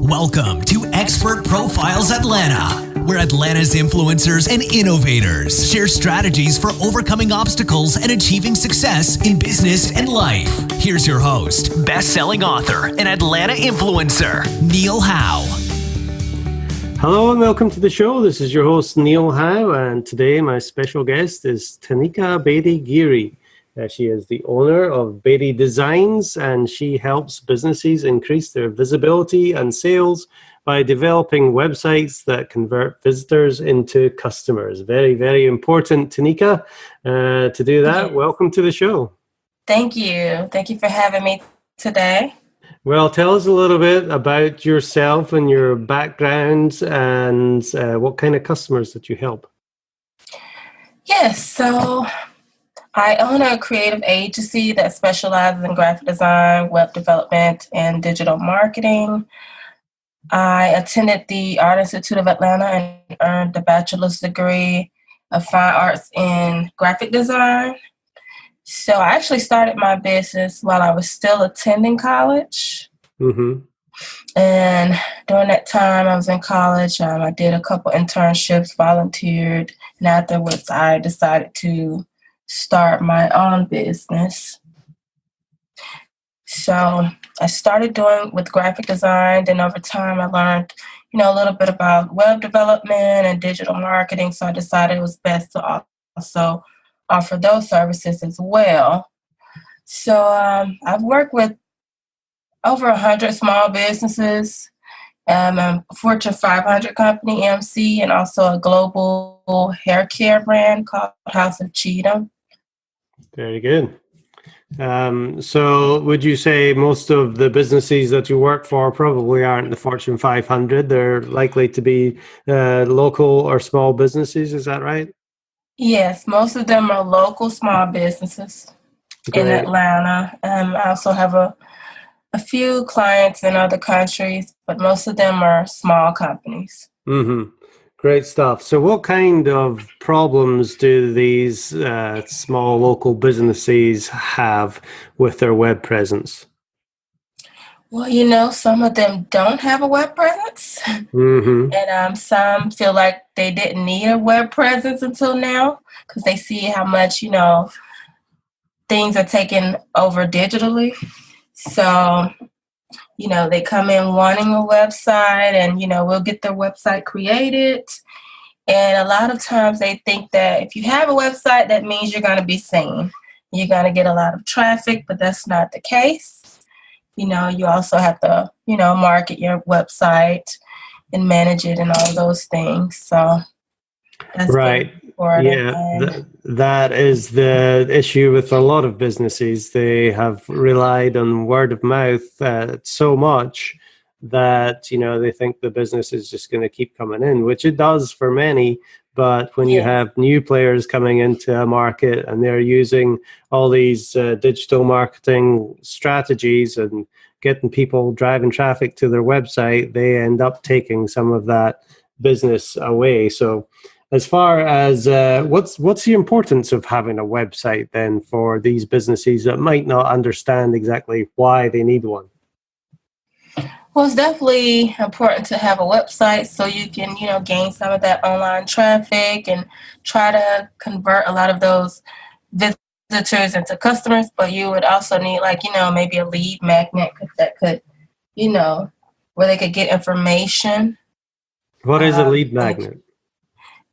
Welcome to Expert Profiles Atlanta, where Atlanta's influencers and innovators share strategies for overcoming obstacles and achieving success in business and life. Here's your host, best-selling author and Atlanta influencer, Neil Howe. Hello and welcome to the show. This is your host, Neil Howe, and today my special guest is Taneka Badie-Geary. She is the owner of Badie Designs, and she helps businesses increase their visibility and sales by developing websites that convert visitors into customers. Very, very important, Tanika, to do that. Yes. Welcome to the show. Thank you. Thank you for having me today. Well, tell us a little bit about yourself and your background and what kind of customers that you help. Yes, so I own a creative agency that specializes in graphic design, web development, and digital marketing. I attended the Art Institute of Atlanta and earned a bachelor's degree of fine arts in graphic design. So I actually started my business while I was still attending college. Mm-hmm. And during that time I was in college, I did a couple internships, volunteered, and afterwards I decided to start my own business. So I started doing with graphic design, and over time I learned, a little bit about web development and digital marketing. So I decided it was best to also offer those services as well. So I've worked with over 100 small businesses, a Fortune 500 company, MC, and also a global hair care brand called House of Cheatham. Very good. So would you say most of the businesses that you work for probably aren't the Fortune 500? They're likely to be local or small businesses, is that right? Yes, most of them are local small businesses in Atlanta. I also have a few clients in other countries, but most of them are small companies. Mm-hmm. Great stuff. So what kind of problems do these small local businesses have with their web presence? Well, some of them don't have a web presence. Mm-hmm. And some feel like they didn't need a web presence until now because they see how much, things are taken over digitally. So, they come in wanting a website and, we'll get their website created. And a lot of times they think that if you have a website, that means you're going to be seen. You're going to get a lot of traffic, but that's not the case. You also have to, market your website and manage it and all those things. So that's right. Yeah, that is the issue with a lot of businesses. They have relied on word of mouth so much that, they think the business is just going to keep coming in, which it does for many. But when you have new players coming into a market and they're using all these digital marketing strategies and getting people driving traffic to their website, they end up taking some of that business away. So as far as what's the importance of having a website then for these businesses that might not understand exactly why they need one? Well, it's definitely important to have a website so you can, gain some of that online traffic and try to convert a lot of those visitors into customers. But you would also need, maybe a lead magnet that could, where they could get information. What is a lead magnet?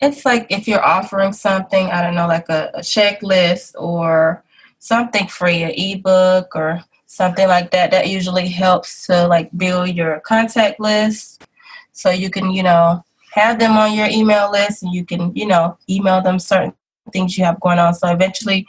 It's like if you're offering something, I don't know, like a checklist or something free, an ebook or something like that. That usually helps to build your contact list so you can, have them on your email list and you can, email them certain things you have going on. So eventually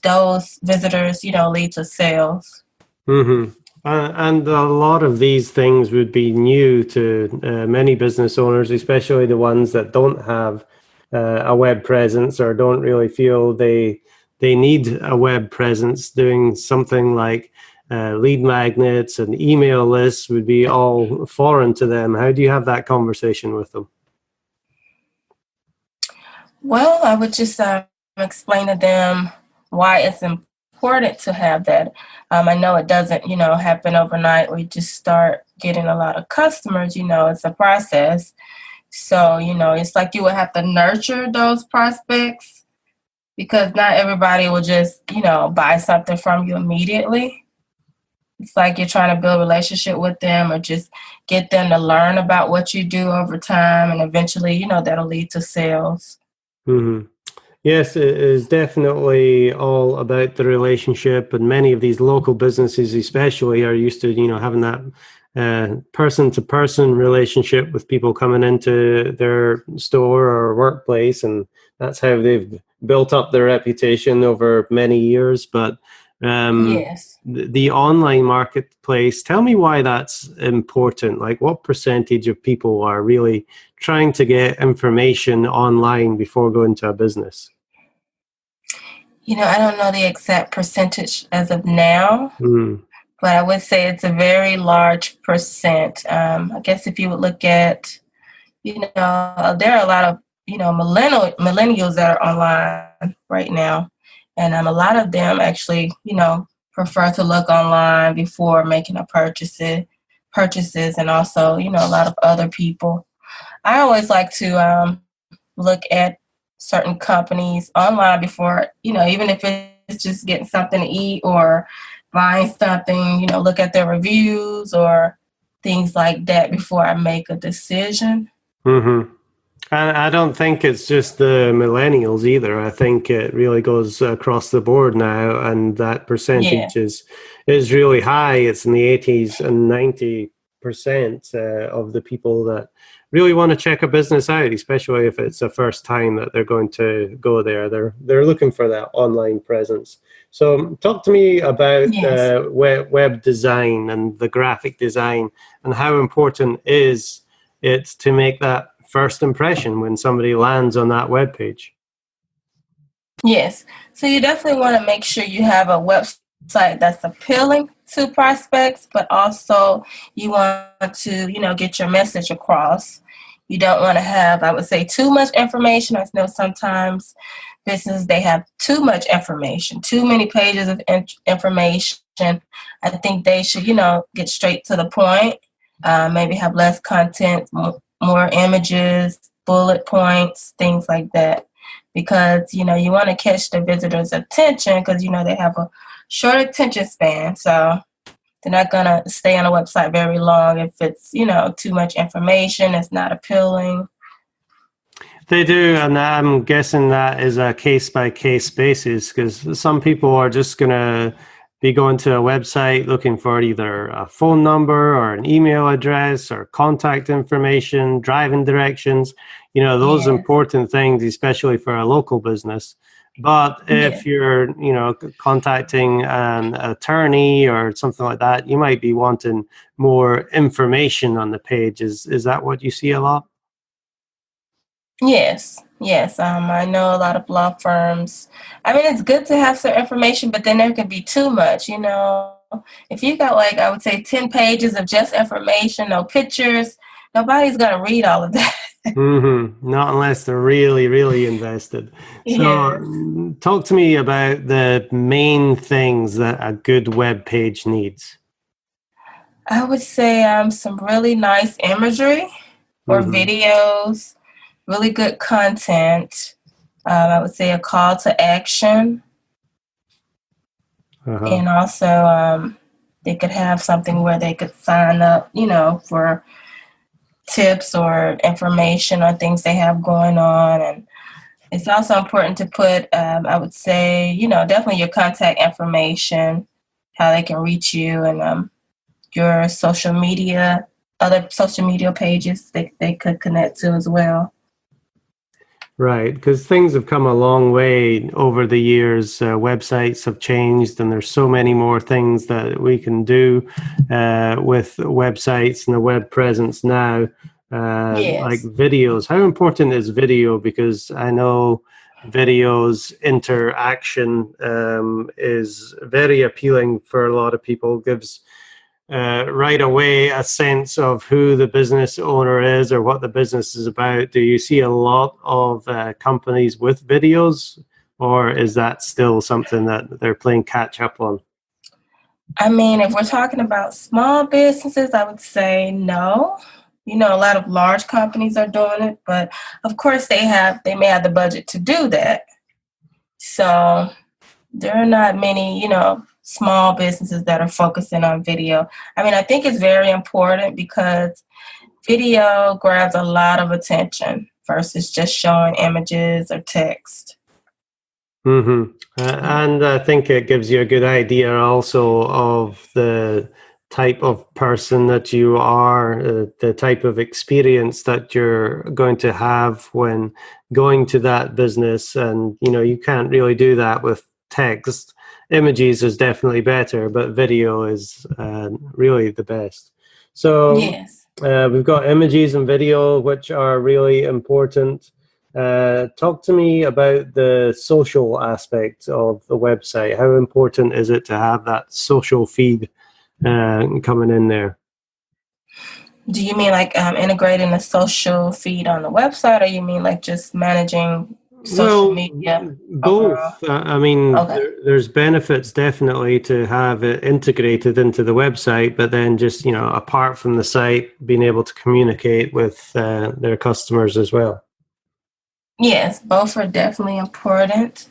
those visitors, lead to sales. Mm-hmm. And a lot of these things would be new to many business owners, especially the ones that don't have a web presence or don't really feel they need a web presence. Doing something like lead magnets and email lists would be all foreign to them. How do you have that conversation with them? Well, I would just explain to them why it's important important to have that. I know it doesn't, happen overnight where you just start getting a lot of customers. It's a process. So, it's like you would have to nurture those prospects because not everybody will just, buy something from you immediately. It's like you're trying to build a relationship with them or just get them to learn about what you do over time. And eventually, that'll lead to sales. Mm-hmm. Yes, it is definitely all about the relationship. And many of these local businesses especially are used to, having that person-to-person relationship with people coming into their store or workplace. And that's how they've built up their reputation over many years. But Yes. the online marketplace, tell me why that's important. Like, what percentage of people are really trying to get information online before going to a business? I don't know the exact percentage as of now, but I would say it's a very large percent. I guess if you would look at, there are a lot of, millennials that are online right now. And a lot of them actually, prefer to look online before making purchases, and also, a lot of other people. I always like to look at certain companies online before, even if it's just getting something to eat or buying something, look at their reviews or things like that before I make a decision. Mm-hmm. And I don't think it's just the millennials either. I think it really goes across the board now, and that percentage is really high. It's in the 80s and 90% of the people that really want to check a business out, especially if it's the first time that they're going to go there. They're looking for that online presence. So talk to me about web design and the graphic design, and how important is it to make that first impression when somebody lands on that web page? Yes. So you definitely want to make sure you have a website that's appealing to prospects, but also you want to, get your message across. You don't want to have, I would say, too much information. I know sometimes businesses, they have too much information, too many pages of information. I think they should, get straight to the point, maybe have less content, more images, bullet points, things like that. Because, you want to catch the visitor's attention because, they have a short attention span. So they're not going to stay on a website very long if it's, too much information, it's not appealing. They do, and I'm guessing that is a case-by-case basis, because some people are just going to be going to a website looking for either a phone number or an email address or contact information, driving directions, those important things, especially for a local business. But if you're, contacting an attorney or something like that, you might be wanting more information on the page. Is that what you see a lot? Yes. I know a lot of law firms. I mean, it's good to have some information, but then there can be too much, If you got I would say 10 pages of just information, no pictures, nobody's going to read all of that. Mm-hmm. Not unless they're really, really invested. So talk to me about the main things that a good web page needs. I would say some really nice imagery or videos, really good content. I would say a call to action. And also they could have something where they could sign up, for tips or information on things they have going on. And it's also important to put, I would say, definitely your contact information, how they can reach you, and your social media, other social media pages they could connect to as well. Right, because things have come a long way over the years. Websites have changed, and there's so many more things that we can do with websites and the web presence now, like videos. How important is video? Because I know videos interaction is very appealing for a lot of people. Gives right away a sense of who the business owner is or what the business is about. Do you see a lot of companies with videos or is that still something that they're playing catch up on? I mean, if we're talking about small businesses, I would say no. A lot of large companies are doing it, but of course they may have the budget to do that. So there are not many, small businesses that are focusing on video. I mean, I think it's very important because video grabs a lot of attention versus just showing images or text. Mm-hmm. And I think it gives you a good idea also of the type of person that you are, the type of experience that you're going to have when going to that business. And, you can't really do that with text. Images is definitely better, but video is really the best. So yes. We've got images and video, which are really important. Talk to me about the social aspect of the website. How important is it to have that social feed coming in there? Do you mean like integrating the social feed on the website, or you mean like just managing social media? Both. There's benefits definitely to have it integrated into the website, but then just, apart from the site, being able to communicate with their customers as well. Yes, both are definitely important.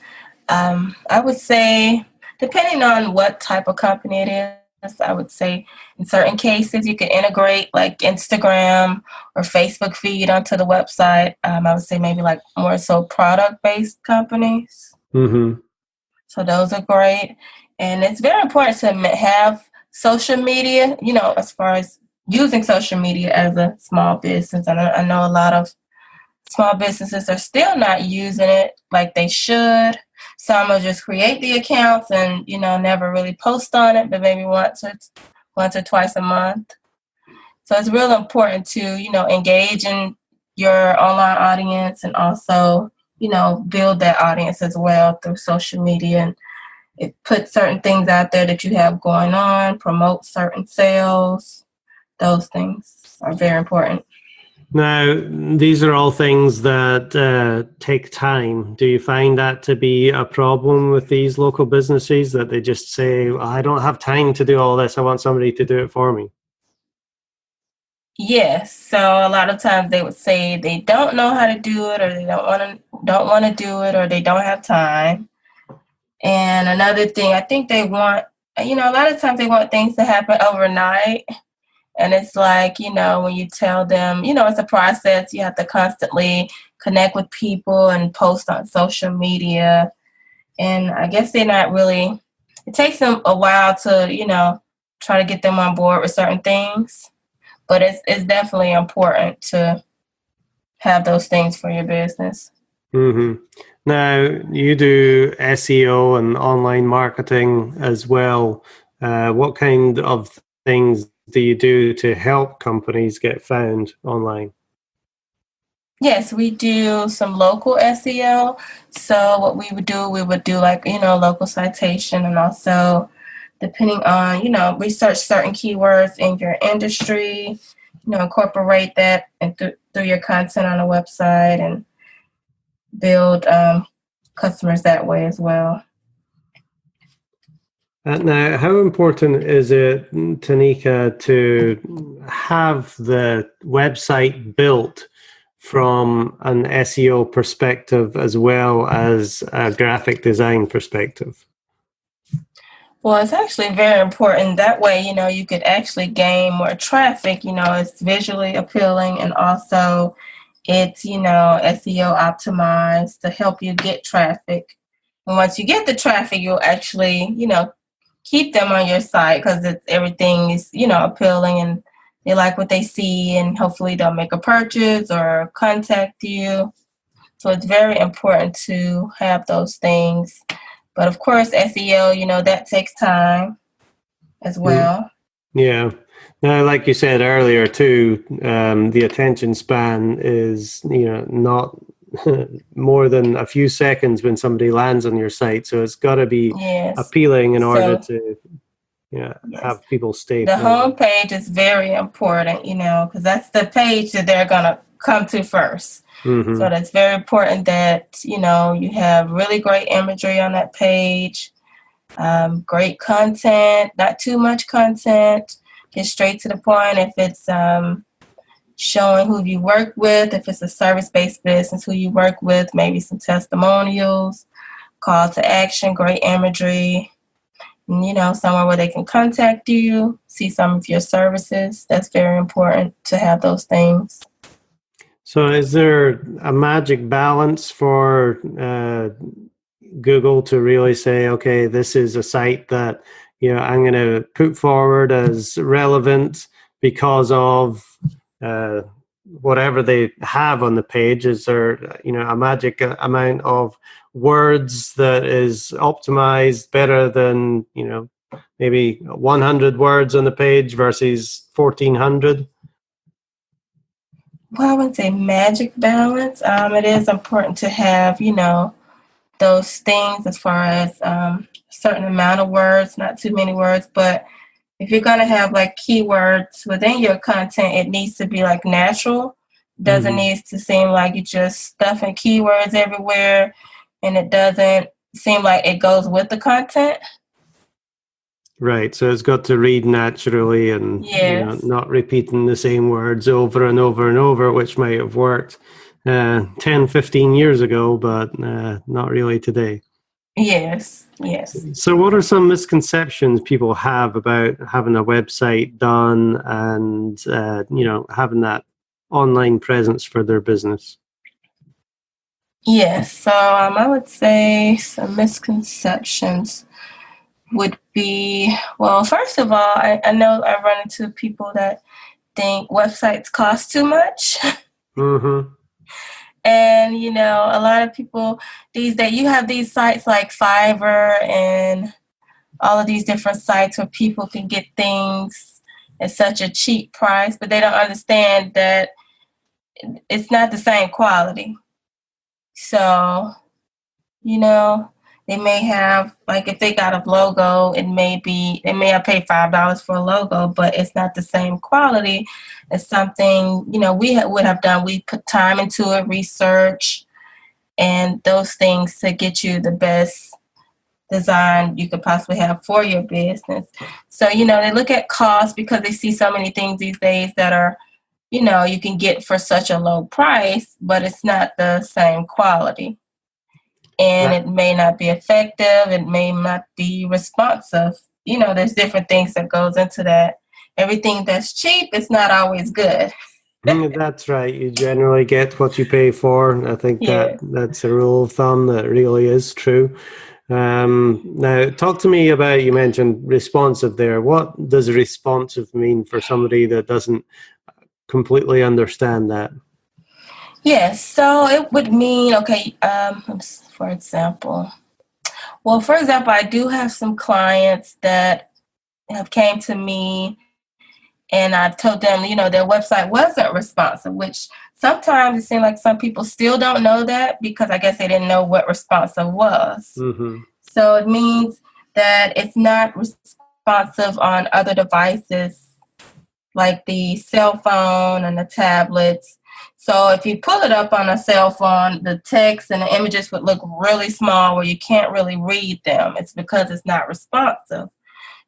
I would say, depending on what type of company it is, I would say in certain cases you could integrate like Instagram or Facebook feed onto the website. I would say maybe like more so product-based companies. Mm-hmm. So those are great. And it's very important to have social media, as far as using social media as a small business. And I know a lot of small businesses are still not using it like they should. Some will just create the accounts and, never really post on it, but maybe once or twice a month. So it's real important to, engage in your online audience and also, build that audience as well through social media and put certain things out there that you have going on, promote certain sales. Those things are very important. Now, these are all things that take time. Do you find that to be a problem with these local businesses, that they just say, well, I don't have time to do all this, I want somebody to do it for me? Yes. So a lot of times they would say they don't know how to do it, or they don't want to do it, or they don't have time. And another thing, I think they want, a lot of times they want things to happen overnight. And it's like, when you tell them, it's a process. You have to constantly connect with people and post on social media. And I guess they're not really, it takes them a while to, try to get them on board with certain things. But it's definitely important to have those things for your business. Mm-hmm. Now, you do SEO and online marketing as well. What kind of things do you do to help companies get found online? Yes, we do some local SEO. So what we would do like, local citation, and also depending on, research certain keywords in your industry, incorporate that and through your content on the website and build customers that way as well. Now, how important is it, Tanika, to have the website built from an SEO perspective as well as a graphic design perspective? Well, it's actually very important. That way, you could actually gain more traffic. It's visually appealing, and also it's, SEO optimized to help you get traffic. And once you get the traffic, you'll actually, keep them on your site because everything is, appealing and they like what they see, and hopefully they'll make a purchase or contact you. So it's very important to have those things. But of course, SEO, that takes time as well. Yeah. Now, like you said earlier too, the attention span is, not more than a few seconds when somebody lands on your site. So it's got to be appealing in order to have people stay. The home page is very important, because that's the page that they're going to come to first. Mm-hmm. So that's very important that, you have really great imagery on that page, great content, not too much content, get straight to the point. If it's showing who you work with, if it's a service-based business, who you work with, maybe some testimonials, call to action, great imagery, and, somewhere where they can contact you, see some of your services. That's very important to have those things. So is there a magic balance for Google to really say, okay, this is a site that, I'm going to put forward as relevant because of whatever they have on the page? Is there, a magic amount of words that is optimized better than, maybe 100 words on the page versus 1,400? Well, I wouldn't say magic balance. It is important to have, those things as far as a certain amount of words, not too many words. But if you're going to have like keywords within your content, it needs to be like natural. Doesn't need to seem like you're just stuffing keywords everywhere, and it doesn't seem like it goes with the content. Right, so it's got to read naturally and not repeating the same words over and over and over, which might have worked 10, 15 years ago, but not really today. Yes. So what are some misconceptions people have about having a website done and, having that online presence for their business? Yes, so I would say some misconceptions would be, well, first of all, I know I run into people that think websites cost too much. Mm-hmm. And, a lot of people these days, you have these sites like Fiverr and all of these different sites where people can get things at such a cheap price, but they don't understand that it's not the same quality. So, they may have, like, if they got a logo, they may have paid $5 for a logo, but it's not the same quality as something, we would have done. We put time into it, research, and those things to get you the best design you could possibly have for your business. So, they look at cost because they see so many things these days that are, you can get for such a low price, but it's not the same quality. And it may not be effective. It may not be responsive. There's different things that goes into that. Everything that's cheap is not always good. That's right. You generally get what you pay for. I think that's a rule of thumb that really is true. Now, talk to me about, you mentioned responsive there. What does responsive mean for somebody that doesn't completely understand that? Yes, so it would mean, for example, I do have some clients that have came to me and I told them, their website wasn't responsive, which sometimes it seems like some people still don't know that because I guess they didn't know what responsive was. Mm-hmm. So it means that it's not responsive on other devices like the cell phone and the tablets. So if you pull it up on a cell phone, the text and the images would look really small where you can't really read them. It's because it's not responsive.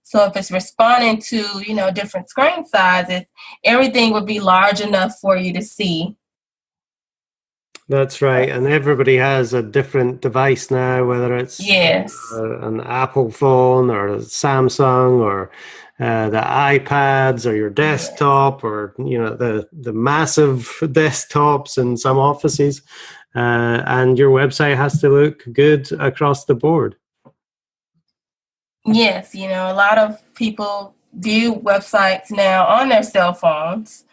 So if it's responding to, different screen sizes, everything would be large enough for you to see. That's right. And everybody has a different device now, whether it's an Apple phone or a Samsung or the iPads or your desktop or, the massive desktops in some offices. And your website has to look good across the board. Yes, a lot of people view websites now on their cell phones.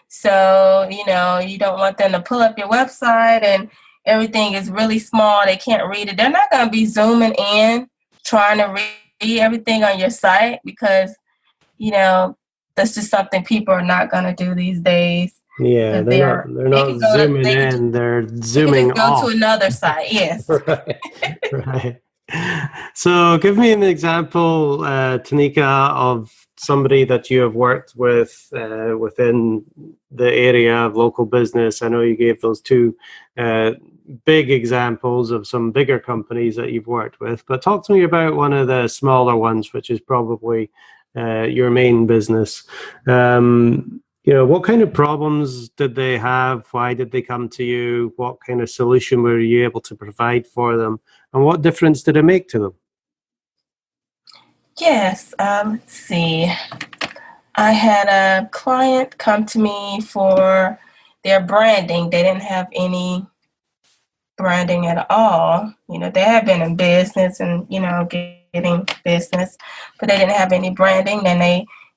So, you don't want them to pull up your website and everything is really small. They can't read it. They're not going to be zooming in, trying to read everything on your site because, that's just something people are not going to do these days. Yeah, they're not zooming in, they're zooming off. Go to another site, yes. Right. So give me an example, Tanika, of somebody that you have worked with within the area of local business? I know you gave those two big examples of some bigger companies that you've worked with, but talk to me about one of the smaller ones, which is probably your main business. What kind of problems did they have? Why did they come to you? What kind of solution were you able to provide for them? And what difference did it make to them? Yes, let's see. I had a client come to me for their branding. They didn't have any branding at all. They had been in business and, getting business, but they didn't have any branding. Then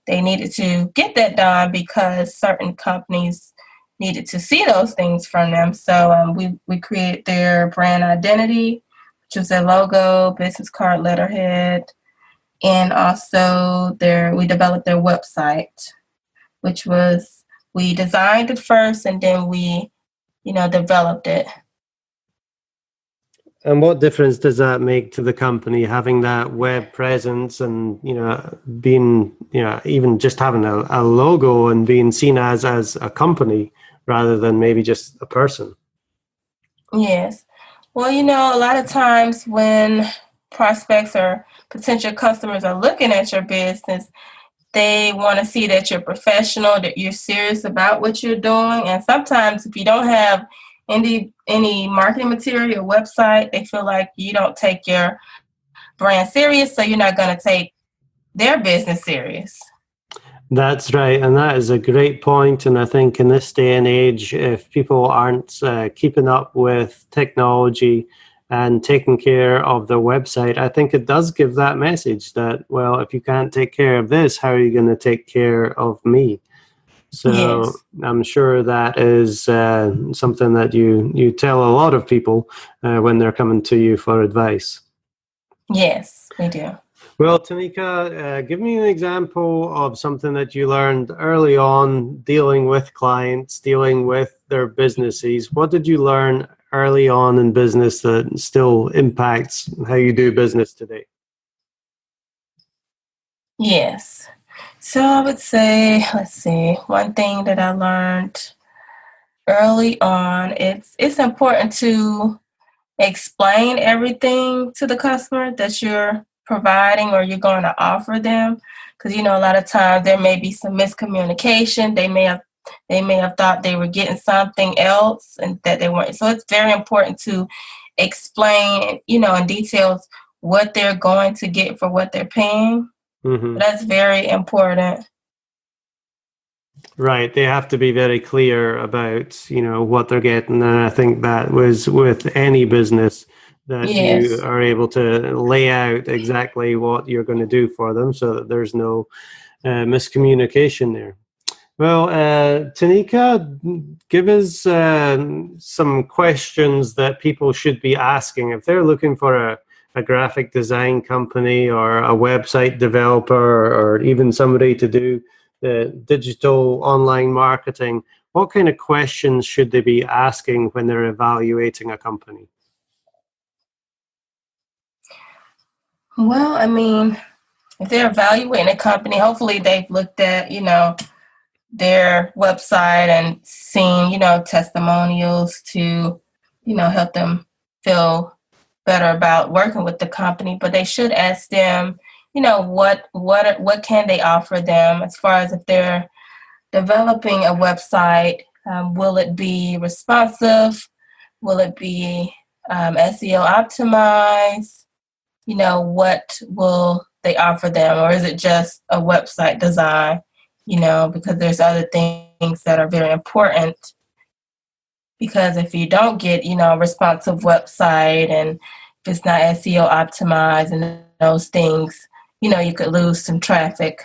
they needed to get that done because certain companies needed to see those things from them. So we created their brand identity, which was their logo, business card, letterhead, and also we developed their website, which was, we designed it first and then we, developed it. And what difference does that make to the company, having that web presence and, being, even just having a logo and being seen as a company rather than maybe just a person? Yes. Well, a lot of times when prospects or potential customers are looking at your business, they want to see that you're professional, that you're serious about what you're doing. And sometimes if you don't have any marketing material or website, they feel like you don't take your brand serious, so you're not going to take their business serious. That's right. And that is a great point. And I think in this day and age, if people aren't keeping up with technology and taking care of their website, I think it does give that message that, well, if you can't take care of this, how are you going to take care of me? So yes. I'm sure that is something that you tell a lot of people when they're coming to you for advice. Yes, we do. Well, Tanika, give me an example of something that you learned early on dealing with clients, dealing with their businesses. What did you learn early on in business that still impacts how you do business today? Yes. So I would say, let's see, one thing that I learned early on, it's important to explain everything to the customer that you're providing or you're going to offer them, because a lot of times there may be some miscommunication. They may have thought they were getting something else and that they weren't. So it's very important to explain, in details what they're going to get for what they're paying. Mm-hmm. That's very important. Right. They have to be very clear about, what they're getting. And I think that was with any business that yes. You are able to lay out exactly what you're going to do for them so that there's no miscommunication there. Well, Tanika, give us some questions that people should be asking. If they're looking for a graphic design company or a website developer or even somebody to do the digital online marketing, what kind of questions should they be asking when they're evaluating a company? Well, if they're evaluating a company, hopefully they've looked at, their website and seen, testimonials to, help them feel better about working with the company. But they should ask them, what can they offer them as far as if they're developing a website, will it be responsive? Will it be SEO optimized? What will they offer them? Or is it just a website design? Because there's other things that are very important. Because if you don't get, a responsive website and if it's not SEO optimized and those things, you could lose some traffic.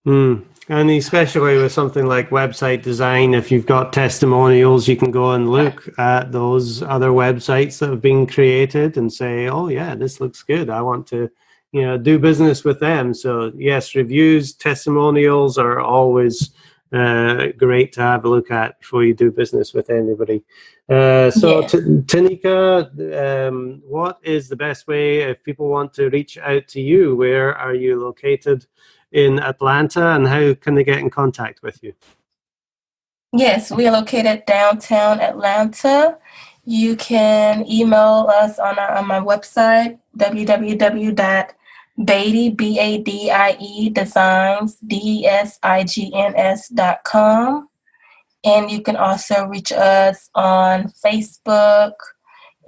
And especially with something like website design, if you've got testimonials, you can go and look at those other websites that have been created and say, oh, yeah, this looks good. I want to, do business with them. So, yes, reviews, testimonials are always great to have a look at before you do business with anybody. Tanika, what is the best way if people want to reach out to you? Where are you located in Atlanta, and how can they get in contact with you? Yes, we are located downtown Atlanta. You can email us on my website, www.Badie, B-A-D-I-E, Designs, DESIGNS.com. And you can also reach us on Facebook,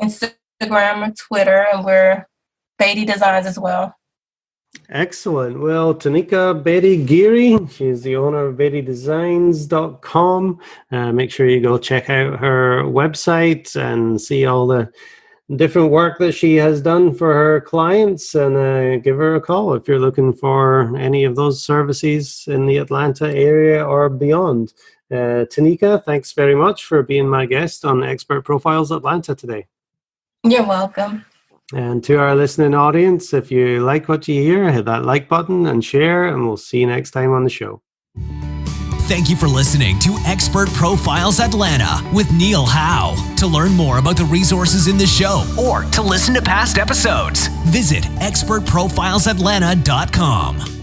Instagram, or Twitter, and we're Badie Designs as well. Excellent. Well, Taneka Badie-Geary, she's the owner of BadieDesigns.com. Make sure you go check out her website and see all the different work that she has done for her clients, and give her a call if you're looking for any of those services in the Atlanta area or beyond. Tanika, thanks very much for being my guest on Expert Profiles Atlanta today. You're welcome. And to our listening audience, if you like what you hear, hit that like button and share, and we'll see you next time on the show. Thank you for listening to Expert Profiles Atlanta with Neil Howe. To learn more about the resources in the show or to listen to past episodes, visit expertprofilesatlanta.com.